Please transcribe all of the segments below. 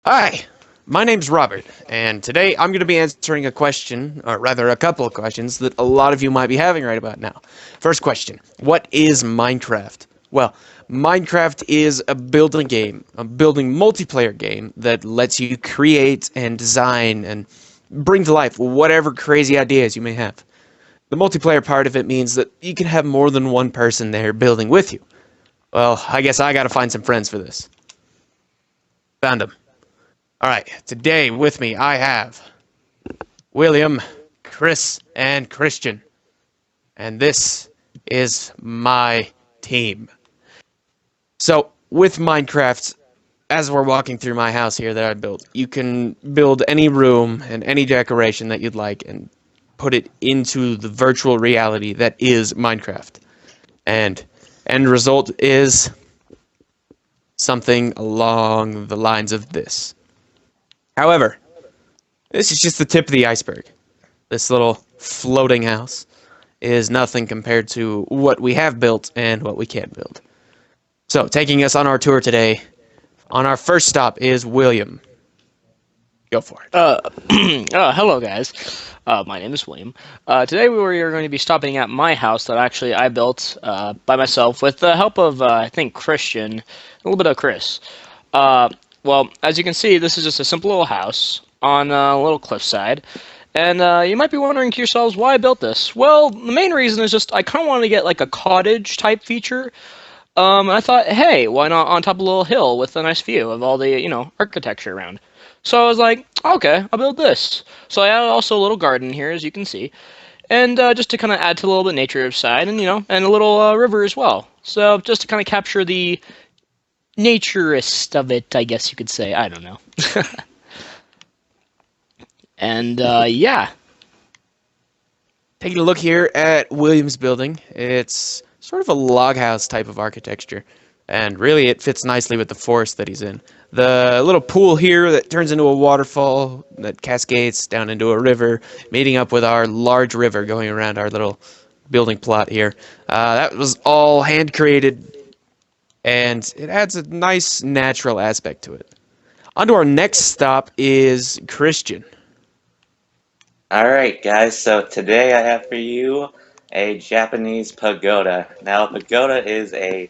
Hi, my name's Robert, and today I'm going to be answering a question, or rather a couple of questions, that a lot of you might be having right about now. First question, what is Minecraft? Well, Minecraft is a building game, a building multiplayer game that lets you create and design and bring to life whatever crazy ideas you may have. The multiplayer part of it means that you can have more than one person there building with you. Well, I guess I gotta find some friends for this. Found them. Alright, today with me I have William, Chris, and Christian. And this is my team. So, with Minecraft, as we're walking through my house here that I built, you can build any room and any decoration that you'd like and put it into the virtual reality that is Minecraft. And end result is something along the lines of this. However, this is just the tip of the iceberg. This little floating house is nothing compared to what we have built and what we can build. So, taking us on our tour today, on our first stop is William. Go for it. Hello guys. My name is William. Today we are going to be stopping at my house that actually I built by myself with the help of, I think, Christian, a little bit of Chris. Well, as you can see, this is just a simple little house on a little cliffside. And you might be wondering to yourselves why I built this. Well, the main reason is just I kind of wanted to get like a cottage type feature. And I thought, hey, why not on top of a little hill with a nice view of all the, architecture around. So I was like, okay, I'll build this. So I added also a little garden here, as you can see. And just to kind of add to a little bit nature side, and, and a little river as well. So just to kind of capture the naturist of it, I guess you could say. I don't know. And, yeah. Taking a look here at William's building, it's sort of a log house type of architecture. And really, it fits nicely with the forest that he's in. The little pool here that turns into a waterfall that cascades down into a river, meeting up with our large river going around our little building plot here. That was all hand-created, and it adds a nice, natural aspect to it. On to our next stop is Christian. Alright guys, so today I have for you a Japanese pagoda. Now a pagoda is a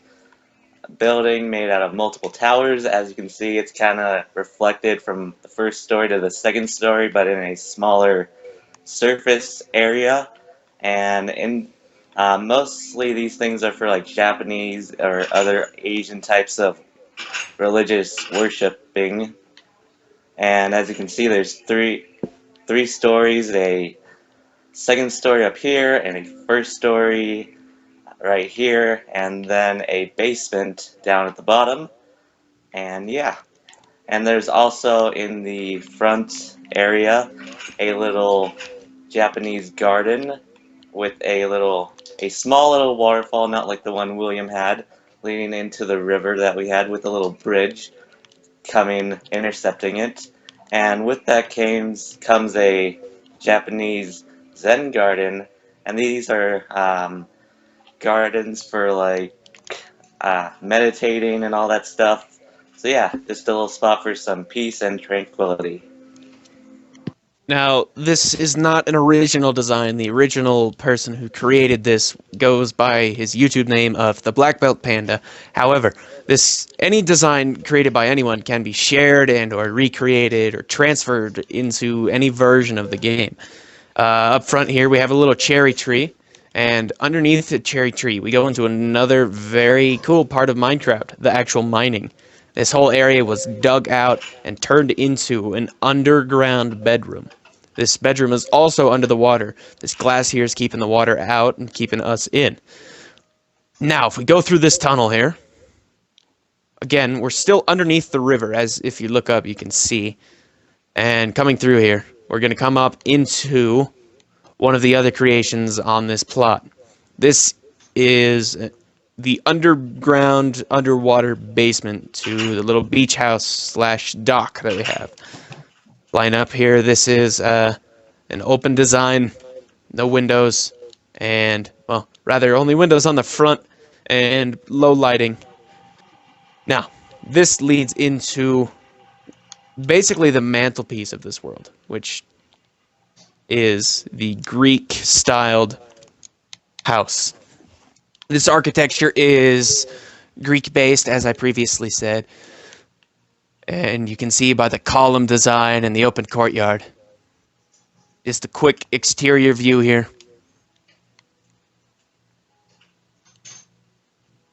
building made out of multiple towers. As you can see, it's kind of reflected from the first story to the second story, but in a smaller surface area. And mostly these things are for like Japanese or other Asian types of religious worshiping. And as you can see, there's three stories, a second story up here, and a first story right here, and then a basement down at the bottom. And yeah, and there's also in the front area a little Japanese garden with a small little waterfall, not like the one William had, leading into the river that we had with a little bridge intercepting it. And with that comes a Japanese Zen garden, and these are gardens for like meditating and all that stuff. So yeah, just a little spot for some peace and tranquility. Now, this is not an original design. The original person who created this goes by his YouTube name of TheBlackBeltPanda. However, any design created by anyone can be shared and or recreated or transferred into any version of the game. Up front here, we have a little cherry tree, and underneath the cherry tree, we go into another very cool part of Minecraft, the actual mining. This whole area was dug out and turned into an underground bedroom. This bedroom is also under the water. This glass here is keeping the water out and keeping us in. Now, if we go through this tunnel here, again, we're still underneath the river, as if you look up, you can see. And coming through here, we're going to come up into one of the other creations on this plot. This is the underground, underwater basement to the little beach house / dock that we have. Line up here, this is an open design, no windows, and, well, rather only windows on the front and low lighting. Now, this leads into basically the mantelpiece of this world, which is the Greek-styled house. This architecture is Greek-based, as I previously said, and you can see by the column design and the open courtyard. Just a quick exterior view here.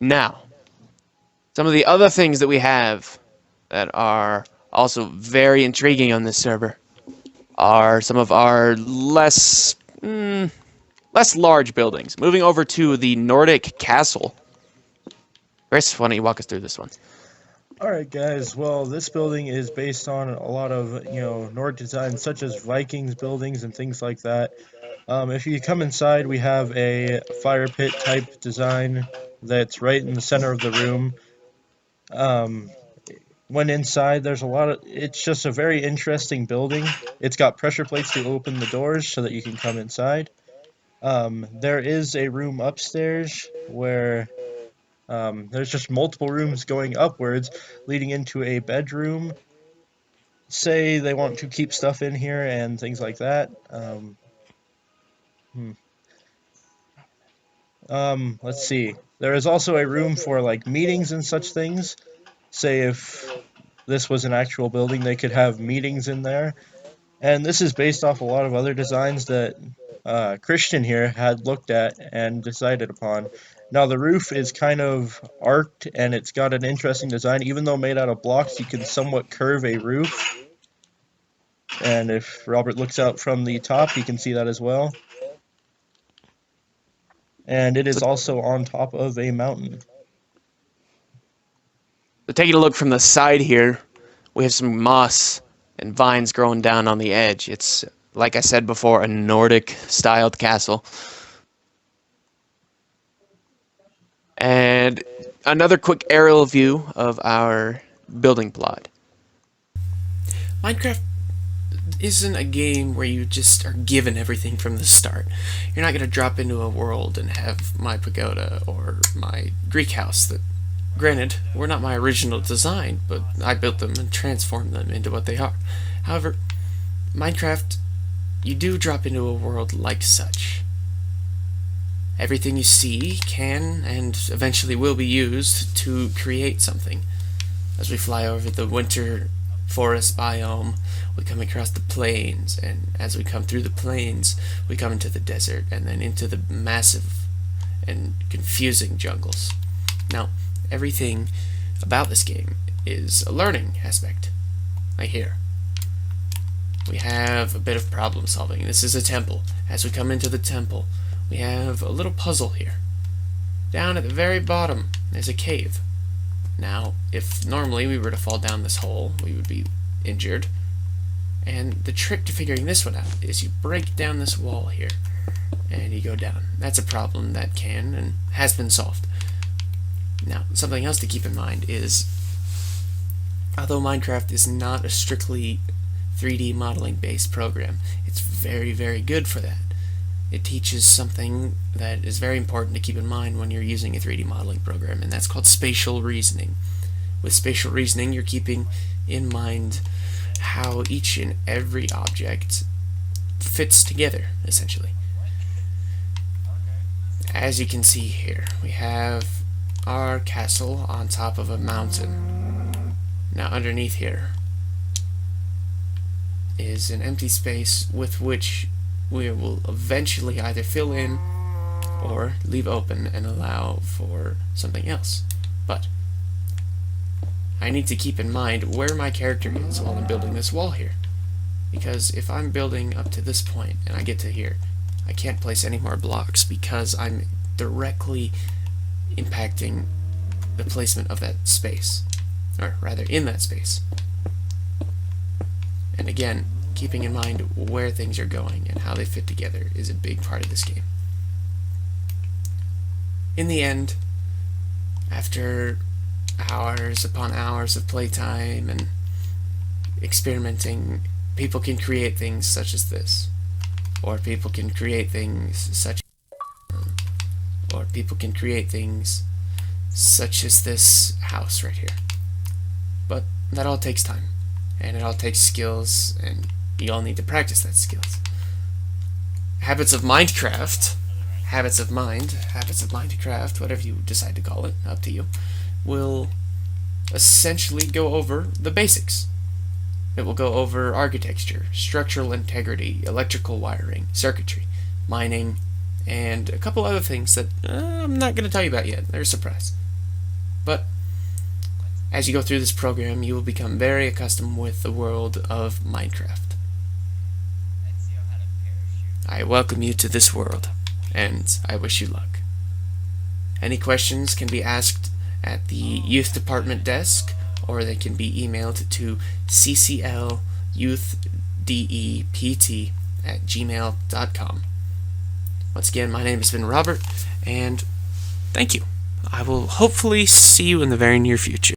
Now, some of the other things that we have that are also very intriguing on this server are some of our less large buildings. Moving over to the Nordic castle. Chris, why don't you walk us through this one? Alright guys, well this building is based on a lot of, Nordic designs such as Vikings buildings and things like that. If you come inside, we have a fire pit type design that's right in the center of the room. When inside, it's just a very interesting building. It's got pressure plates to open the doors so that you can come inside. There is a room upstairs where there's just multiple rooms going upwards, leading into a bedroom. Say they want to keep stuff in here and things like that. Let's see. There is also a room for like meetings and such things. Say if this was an actual building, they could have meetings in there. And this is based off a lot of other designs that Christian here had looked at and decided upon. Now the roof is kind of arced and it's got an interesting design. Even though made out of blocks, you can somewhat curve a roof. And if Robert looks out from the top, he can see that as well. And it is also on top of a mountain. So taking a look from the side here, we have some moss and vines growing down on the edge. It's, like I said before, a Nordic-styled castle. And another quick aerial view of our building plot. Minecraft isn't a game where you just are given everything from the start. You're not going to drop into a world and have my pagoda or my Greek house that, granted, were not my original design, but I built them and transformed them into what they are. However, Minecraft, you do drop into a world like such. Everything you see can and eventually will be used to create something. As we fly over the winter forest biome, we come across the plains, and as we come through the plains, we come into the desert, and then into the massive and confusing jungles. Now, everything about this game is a learning aspect. Like here. We have a bit of problem solving. This is a temple. As we come into the temple, we have a little puzzle here. Down at the very bottom, there's a cave. Now, if normally we were to fall down this hole, we would be injured. And the trick to figuring this one out is you break down this wall here, and you go down. That's a problem that can and has been solved. Now, something else to keep in mind is, although Minecraft is not a strictly 3D modeling based program, it's very, very good for that. It teaches something that is very important to keep in mind when you're using a 3D modeling program, and that's called spatial reasoning. With spatial reasoning, you're keeping in mind how each and every object fits together, essentially. As you can see here, we have our castle on top of a mountain. Now underneath here is an empty space with which we will eventually either fill in or leave open and allow for something else. But I need to keep in mind where my character is while I'm building this wall here. Because if I'm building up to this point and I get to here, I can't place any more blocks because I'm directly impacting the placement of that space. Or rather, in that space. And again, keeping in mind where things are going and how they fit together is a big part of this game. In the end, after hours upon hours of playtime and experimenting, people can create things such as this. Or people can create things such as this house right here. But that all takes time. and it all takes skills, and you all need to practice that skills. Habits of Minecraft, habits of Minecraft, whatever you decide to call it, up to you, will essentially go over the basics. It will go over architecture, structural integrity, electrical wiring, circuitry, mining, and a couple other things that I'm not going to tell you about yet. They're a surprise. But as you go through this program, you will become very accustomed with the world of Minecraft. I welcome you to this world, and I wish you luck. Any questions can be asked at the youth department desk, or they can be emailed to cclyouthdept@gmail.com. Once again, my name has been Robert, and thank you. I will hopefully see you in the very near future.